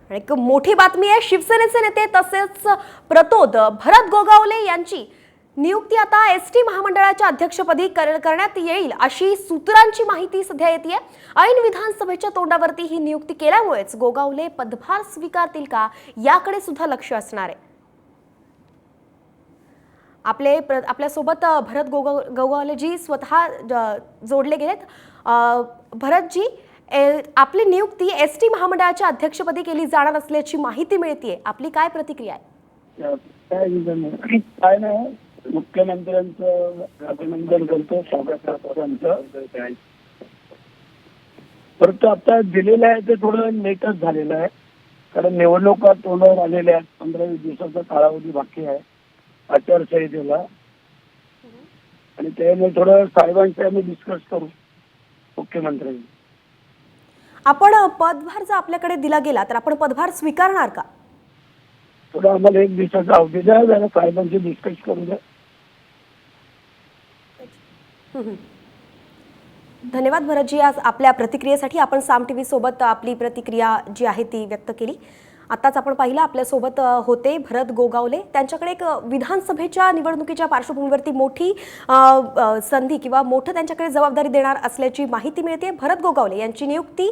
आणि एक मोठी बातमी आहे, शिवसेनेचे नेते तसेच प्रतोद भरत गोगावले यांची नियुक्ती आता एसटी महामंडळाच्या अध्यक्षपदी करण्यात येईल अशी सूत्रांची माहिती सध्या येते। ऐन विधानसभेच्या तोंडावरती ही नियुक्ती केल्यामुळेच गोगावले पदभार स्वीकारतील का याकडे सुद्धा लक्ष असणार आहे। आपल्या सोबत भरत गोगावले जी स्वतः जोडले गेलेत। भरत जी, आपली नियुक्ती एसटी महामंडळाच्या अध्यक्षपदी केली जाणार असल्याची माहिती मिळतेय, आपली काय प्रतिक्रिया आहे? काय नाही, मुख्यमंत्र्यांचं अभिनंदन करतो, स्वागत करतो। परंतु आता दिलेलं आहे ते थोडं लेटच झालेलं आहे, कारण निवडणुका तोंडावर आलेल्या आहेत। 15-20 दिवसाचा कालावधी बाकी आहे आचारसंहितेला, आणि त्यामुळे थोडं साहेबांशी आम्ही डिस्कस करू मुख्यमंत्र्यांनी। आपण पदभार जर आपल्याकडे दिला गेला तर आपण पदभार स्वीकारणार का? थोडं आम्हाला 1 दिवसाचा अवधी द्या, जरा साहेबांशी डिस्कस करू द्या। धन्यवाद भरतजी, आज आपल्या प्रतिक्रियेसाठी। आपण साम टीव्ही सोबत आपली प्रतिक्रिया जी आहे ती व्यक्त केली। आताच आपण पाहिलं आपल्या सोबत होते भरत गोगावले, त्यांच्याकडे एक विधानसभेच्या निवडणुकीच्या पार्श्वभूमीवरती मोठी संधी किंवा मोठं त्यांच्याकडे जबाबदारी देणार असल्याची माहिती मिळते। भरत गोगावले यांची नियुक्ती